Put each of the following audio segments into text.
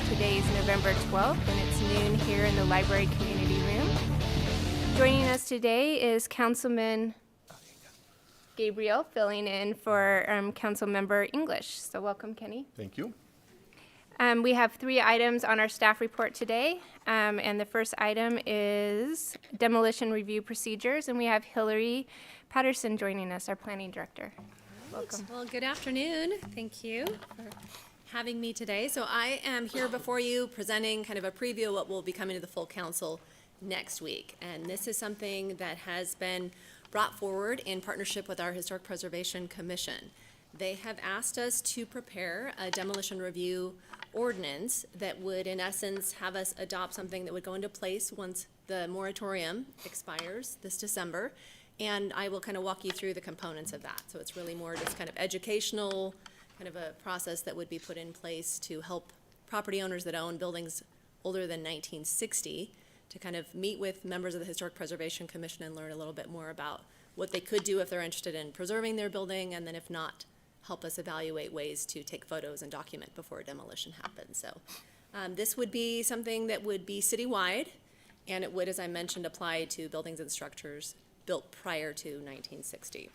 Today is November 12th, and it's noon here in the library community room. Joining us today is Councilman Gabriel, filling in for Councilmember English. So welcome, Kenny. Thank you. We have 3 items on our staff report today, and the first item is demolition review procedures, and we have Hillary Patterson joining us, our planning director. Welcome. Well, good afternoon. Thank you for having me today. So I am here before you presenting kind of a preview of what will be coming to the full council next week. And this is something that has been brought forward in partnership with our Historic Preservation Commission. They have asked us to prepare a demolition review ordinance that would, in essence, have us adopt something that would go into place once the moratorium expires this December. And I will kind of walk you through the components of that. So it's really more just kind of educational, kind of a process that would be put in place to help property owners that own buildings older than 1960 to kind of meet with members of the Historic Preservation Commission and learn a little bit more about what they could do if they're interested in preserving their building, and then if not, help us evaluate ways to take photos and document before demolition happens. So this would be something that would be citywide, and it would, as I mentioned, apply to buildings and structures built prior to 1960.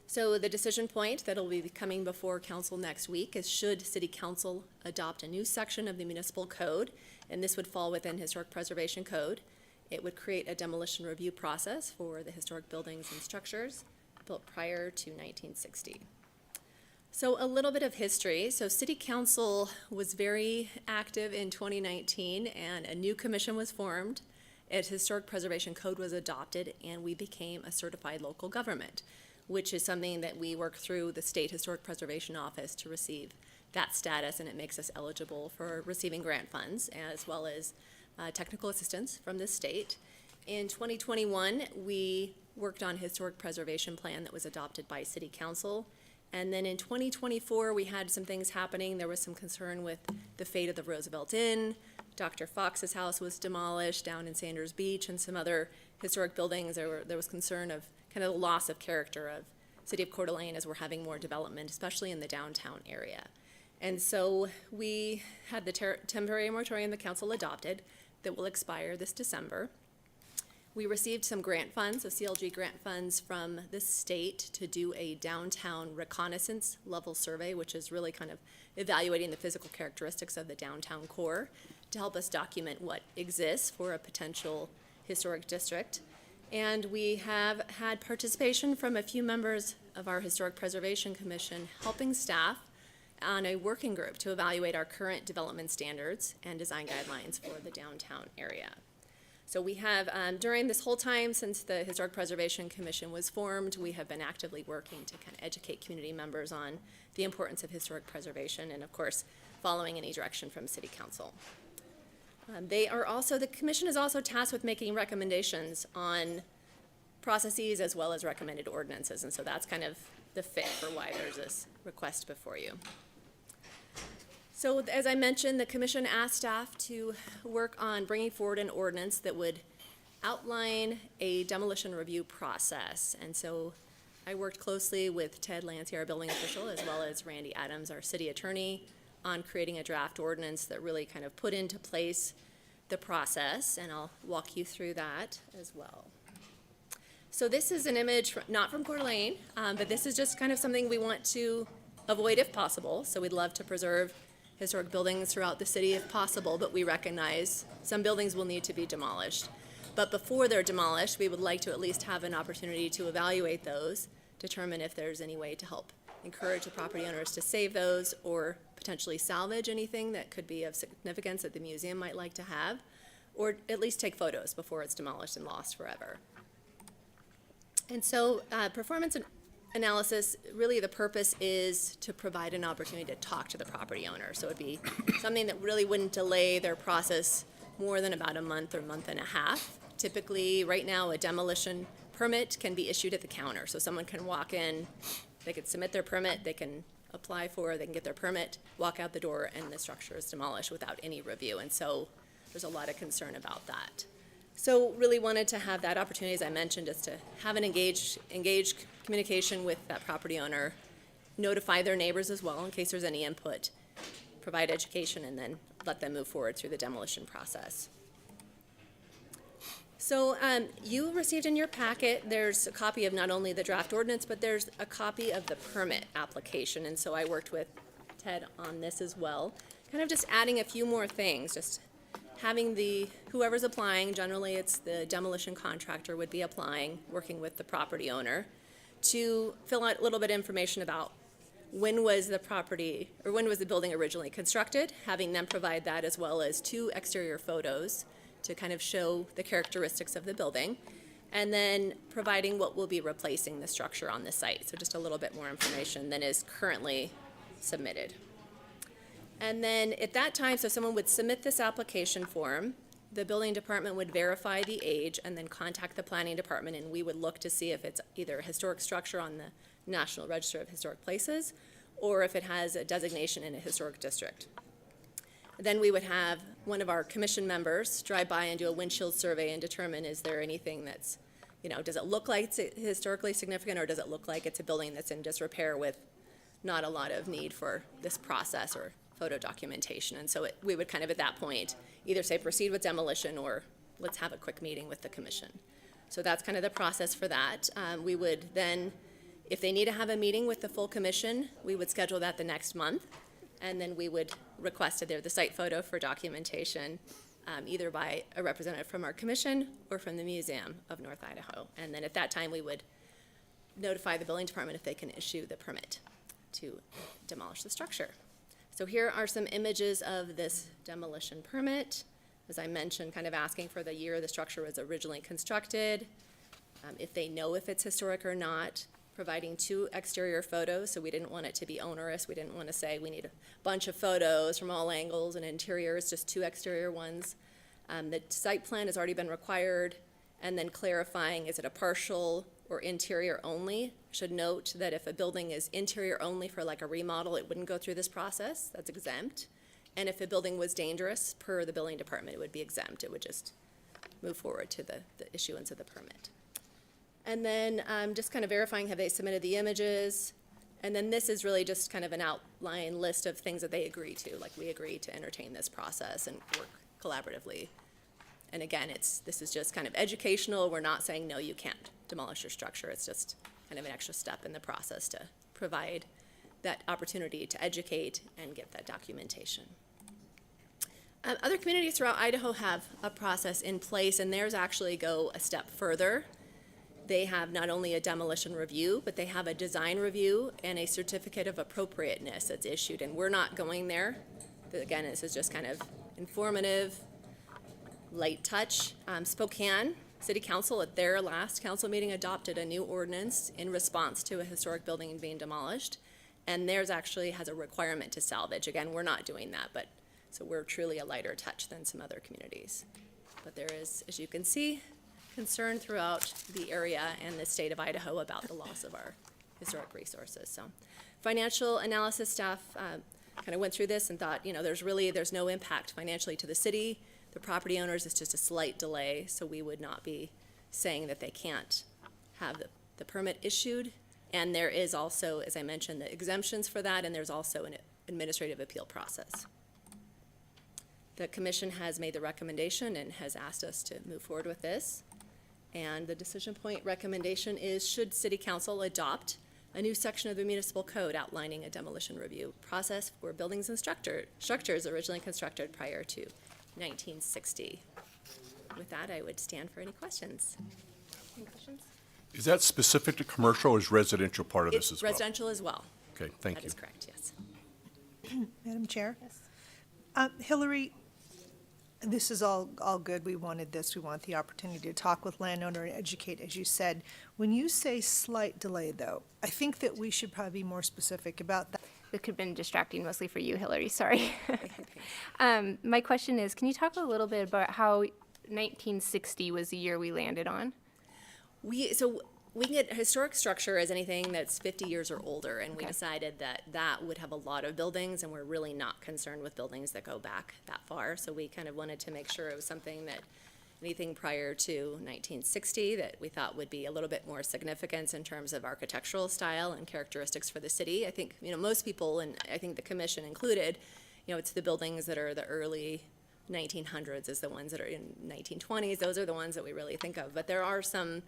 So the decision point that will be coming before council next week is should City Council adopt a new section of the municipal code, and this would fall within Historic Preservation Code. It would create a demolition review process for the historic buildings and structures built prior to 1960. So a little bit of history. So City Council was very active in 2019, and a new commission was formed. A Historic Preservation Code was adopted, and we became a certified local government, which is something that we work through the State Historic Preservation Office to receive that status, and it makes us eligible for receiving grant funds as well as technical assistance from the state. In 2021, we worked on a historic preservation plan that was adopted by City Council. And then in 2024, we had some things happening. There was some concern with the fate of the Roosevelt Inn. Dr. Fox's house was demolished down in Sanders Beach, and some other historic buildings. There was concern of kind of the loss of character of City of Coeur d'Alene as we're having more development, especially in the downtown area. And so we had the temporary moratorium the council adopted that will expire this December. We received some grant funds, so CLG grant funds from the state to do a downtown reconnaissance level survey, which is really kind of evaluating the physical characteristics of the downtown core to help us document what exists for a potential historic district. And we have had participation from a few members of our Historic Preservation Commission helping staff on a working group to evaluate our current development standards and design guidelines for the downtown area. So we have, during this whole time since the Historic Preservation Commission was formed, we have been actively working to kind of educate community members on the importance of historic preservation and, of course, following any direction from City Council. The commission is also tasked with making recommendations on processes as well as recommended ordinances, and so that's kind of the fit for why there's this request before you. So as I mentioned, the commission asked staff to work on bringing forward an ordinance that would outline a demolition review process. And so I worked closely with Ted Lancey, our building official, as well as Randy Adams, our city attorney, on creating a draft ordinance that really kind of put into place the process, and I'll walk you through that as well. So this is an image not from Coeur d'Alene, but this is just kind of something we want to avoid if possible. So we'd love to preserve historic buildings throughout the city if possible, but we recognize some buildings will need to be demolished. But before they're demolished, we would like to at least have an opportunity to evaluate those, determine if there's any way to help encourage the property owners to save those or potentially salvage anything that could be of significance that the museum might like to have, or at least take photos before it's demolished and lost forever. And so performance analysis, really the purpose is to provide an opportunity to talk to the property owner. So it would be something that really wouldn't delay their process more than about a month or month and a half. Typically, right now, a demolition permit can be issued at the counter. So someone can walk in, they could submit their permit, they can apply for, they can get their permit, walk out the door, and the structure is demolished without any review. And so there's a lot of concern about that. So really wanted to have that opportunity, as I mentioned, is to have an engaged communication with that property owner, notify their neighbors as well in case there's any input, provide education, and then let them move forward through the demolition process. So you received in your packet, there's a copy of not only the draft ordinance, but there's a copy of the permit application. And so I worked with Ted on this as well, kind of just adding a few more things, just having whoever's applying, generally it's the demolition contractor would be applying, working with the property owner, to fill out a little bit of information about when was the property, or when was the building originally constructed, having them provide that, as well as 2 exterior photos to kind of show the characteristics of the building, and then providing what will be replacing the structure on the site. So just a little bit more information than is currently submitted. And then at that time, so someone would submit this application form, the building department would verify the age and then contact the planning department, and we would look to see if it's either a historic structure on the National Register of Historic Places or if it has a designation in a historic district. Then we would have one of our commission members drive by and do a windshield survey and determine, is there anything that's, does it look like it's historically significant, or does it look like it's a building that's in disrepair with not a lot of need for this process or photo documentation. And so we would kind of at that point either say proceed with demolition or let's have a quick meeting with the commission. So that's kind of the process for that. We would then, if they need to have a meeting with the full commission, we would schedule that the next month. And then we would request either the site photo for documentation, either by a representative from our commission or from the Museum of North Idaho. And then at that time, we would notify the building department if they can issue the permit to demolish the structure. So here are some images of this demolition permit. As I mentioned, kind of asking for the year the structure was originally constructed, if they know if it's historic or not, providing 2 exterior photos, so we didn't want it to be onerous. We didn't want to say we need a bunch of photos from all angles and interiors, just 2 exterior ones. The site plan has already been required, and then clarifying, is it a partial or interior only? Should note that if a building is interior only for like a remodel, it wouldn't go through this process. That's exempt. And if a building was dangerous, per the building department, it would be exempt. It would just move forward to the issuance of the permit. And then just kind of verifying, have they submitted the images? And then this is really just kind of an outline list of things that they agree to. Like, we agree to entertain this process and work collaboratively. And again, this is just kind of educational. We're not saying, no, you can't demolish your structure. It's just kind of an extra step in the process to provide that opportunity to educate and get that documentation. Other communities throughout Idaho have a process in place, and theirs actually go a step further. They have not only a demolition review, but they have a design review and a certificate of appropriateness that's issued, and we're not going there. Again, this is just kind of informative, light touch. Spokane City Council at their last council meeting adopted a new ordinance in response to a historic building being demolished, and theirs actually has a requirement to salvage. Again, we're not doing that, but so we're truly a lighter touch than some other communities. But there is, as you can see, concern throughout the area and the state of Idaho about the loss of our historic resources. So financial analysis staff kind of went through this and thought, there's no impact financially to the city. The property owners, it's just a slight delay, so we would not be saying that they can't have the permit issued. And there is also, as I mentioned, the exemptions for that, and there's also an administrative appeal process. The commission has made the recommendation and has asked us to move forward with this. And the decision point recommendation is, should City Council adopt a new section of the municipal code outlining a demolition review process for buildings and structures originally constructed prior to 1960. With that, I would stand for any questions. Any questions? Is that specific to commercial or is residential part of this It's as well? residential as well. Okay, thank That you. is correct, yes. Madam Chair? Yes. Hillary, this is all good. We wanted this. We want the opportunity to talk with landowner and educate, as you said. When you say slight delay, though, I think that we should probably be more specific about that. It could have been distracting mostly for you, Hillary, sorry. My question is, can you talk a little bit about how 1960 was the year we landed on? So we can get historic structure as anything that's 50 years or older, and we Okay. decided that would have a lot of buildings, and we're really not concerned with buildings that go back that far. So we kind of wanted to make sure it was something that, anything prior to 1960 that we thought would be a little bit more significant in terms of architectural style and characteristics for the city. I think, most people, and I think the commission included, it's the buildings that are the early 1900s is the ones that are in 1920s. Those are the ones that we really think of. But there are some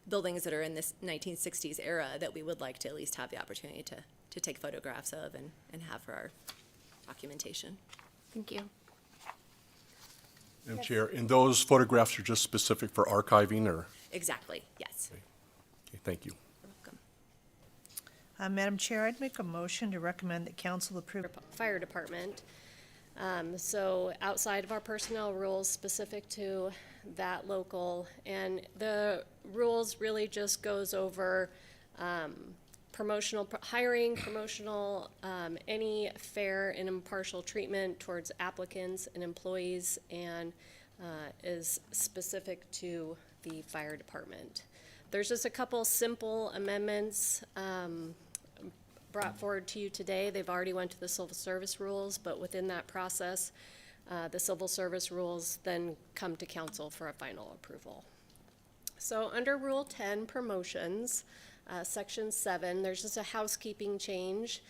buildings that are in this 1960s era that we would like to at least have the opportunity to take photographs of and have for our documentation. Thank you. Madam Chair, and those photographs are just specific for archiving, or? Exactly, yes. Okay, thank you. You're welcome. Madam Chair, I'd make a motion to recommend that council approve. Fire department. So outside of our personnel rules specific to that local, and the rules really just goes over hiring, promotional, any fair and impartial treatment towards applicants and employees, and is specific to the fire department. There's just a couple simple amendments brought forward to you today. They've already went to the civil service rules, but within that process, the civil service rules then come to council for a final approval. So under Rule 10, promotions, Section 7, there's just a housekeeping change.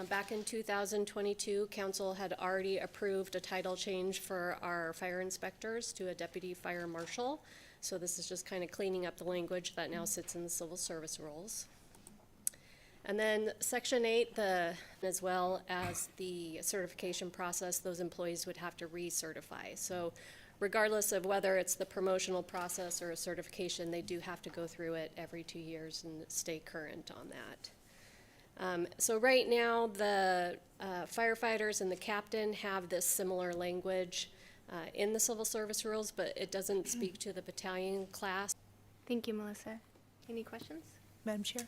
Back in 2022, council had already approved a title change for our fire inspectors to a deputy fire marshal. So this is just kind of cleaning up the language that now sits in the civil service rules. And then Section 8, as well as the certification process, those employees would have to recertify. So regardless of whether it's the promotional process or a certification, they do have to go through it every 2 years and stay current on that. So right now, the firefighters and the captain have this similar language in the civil service rules, but it doesn't speak to the battalion class. Thank you, Melissa. Any questions? Madam Chair?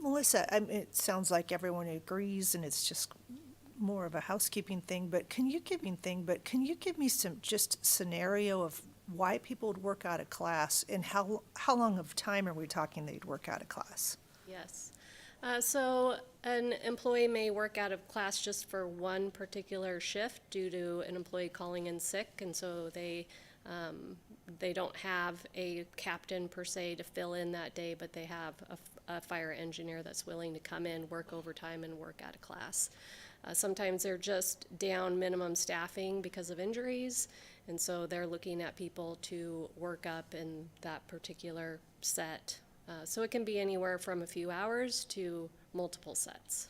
Melissa, it sounds like everyone agrees and it's just more of a housekeeping thing, but can you give me some just scenario of why people would work out of class, and how long of time are we talking they'd work out of class? Yes. So an employee may work out of class just for one particular shift due to an employee calling in sick, and so they don't have a captain per se to fill in that day, but they have a fire engineer that's willing to come in, work overtime, and work out of class. Sometimes they're just down minimum staffing because of injuries, and so they're looking at people to work up in that particular set. So it can be anywhere from a few hours to multiple sets.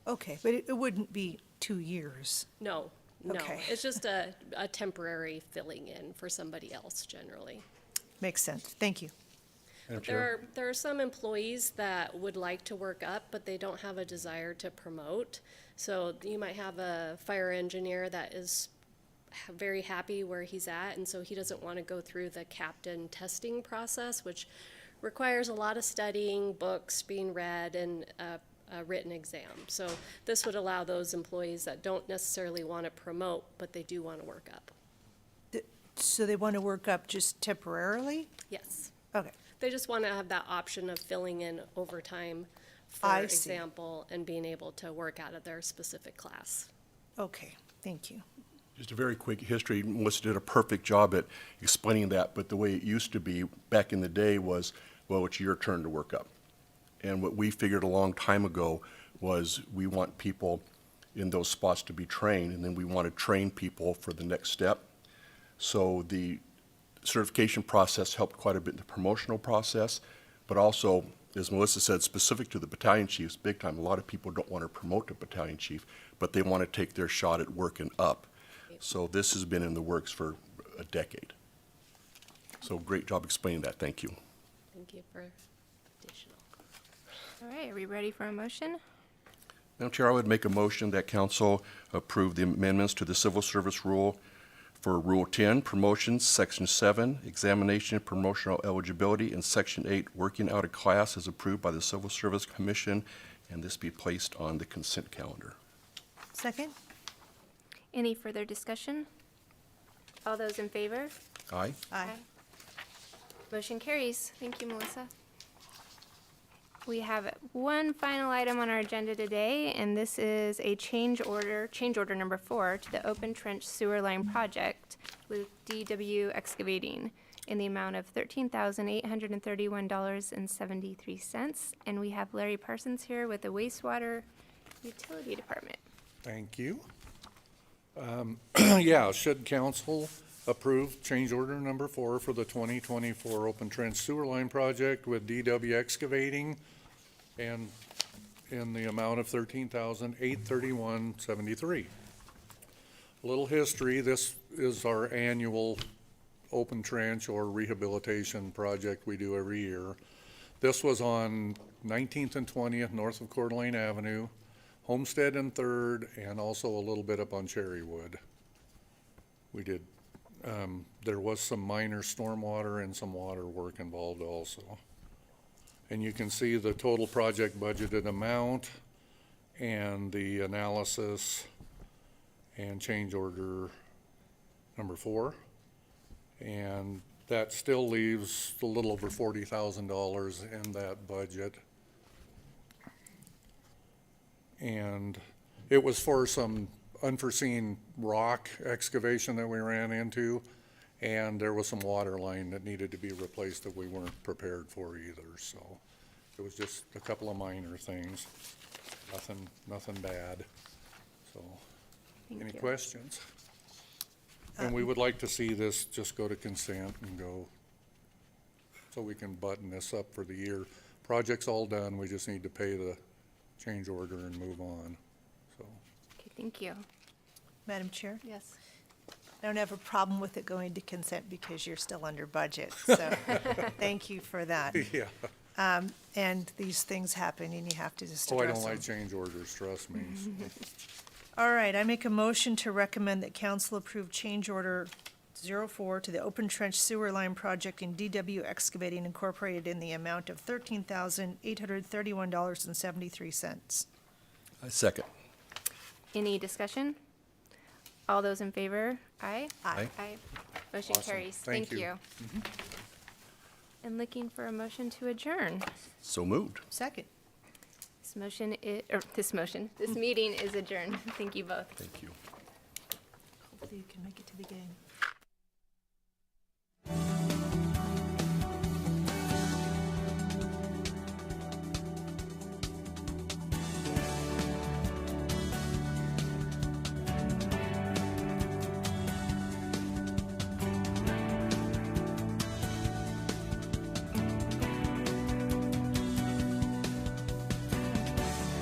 Okay, but it wouldn't be 2 years. No, Okay. it's just a temporary filling in for somebody else generally. Makes sense. Thank you. Madam Chair? There are some employees that would like to work up, but they don't have a desire to promote. So you might have a fire engineer that is very happy where he's at, and so he doesn't want to go through the captain testing process, which requires a lot of studying, books being read, and a written exam. So this would allow those employees that don't necessarily want to promote, but they do want to work up. So they want to work up just temporarily? Yes. Okay. They just want to have that option of filling in overtime, for I see. example, and being able to work out of their specific class. Okay, thank you. Just a very quick history. Melissa did a perfect job at explaining that, but the way it used to be back in the day was, well, it's your turn to work up. And what we figured a long time ago was we want people in those spots to be trained, and then we want to train people for the next step. So the certification process helped quite a bit in the promotional process, but also, as Melissa said, specific to the battalion chiefs, big time. A lot of people don't want to promote a battalion chief, but they want to take their shot at working up. So this has been in the works for a decade. So great job explaining that. Thank you. Thank you for additional. All right, are we ready for a motion? Madam Chair, I would make a motion that council approve the amendments to the civil service rule for Rule 10, promotions, Section 7, examination and promotional eligibility, and Section 8, working out of class as approved by the Civil Service Commission, and this be placed on the consent calendar. Second? Any further discussion? All those in favor? Aye. Aye. Motion carries. Thank you, Melissa. We have one final item on our agenda today, and this is a change order number 4 to the open trench sewer line project with DW Excavating in the amount of $13,831.73. And we have Larry Parsons here with the wastewater utility department. Thank you. Yeah, should council approve change order number 4 for the 2024 open trench sewer line project with DW Excavating and in the amount of $13,831.73. A little history, this is our annual open trench or rehabilitation project we do every year. This was on 19th and 20th north of Coeur d'Alene Avenue, Homestead and 3rd, and also a little bit up on Cherrywood. We did, there was some minor stormwater and some water work involved also. And you can see the total project budgeted amount and the analysis and change order number 4. And that still leaves a little over $40,000 in that budget. And it was for some unforeseen rock excavation that we ran into, and there was some water line that needed to be replaced that we weren't prepared for either, so it was just a couple of minor things, nothing bad, so. Thank Any you. questions? And we would like to see this just go to consent and go, so we can button this up for the year. Project's all done, we just need to pay the change order and move on, so. Okay, thank you. Madam Chair? Yes. I don't have a problem with it going to consent because you're still under budget, so thank you for that. Yeah. And these things happen and you have to just Oh, I address don't them. like change orders, trust me. All right, I make a motion to recommend that council approve change order 04 to the open trench sewer line project in DW Excavating Incorporated in the amount of $13,831.73. I second. Any discussion? All those in favor? Aye. Aye. Aye. Motion Awesome. carries. Thank Thank you. you. And looking for a motion to adjourn. So moved. Second. This meeting is adjourned. Thank you both. Thank you. Hopefully you can make it to the game.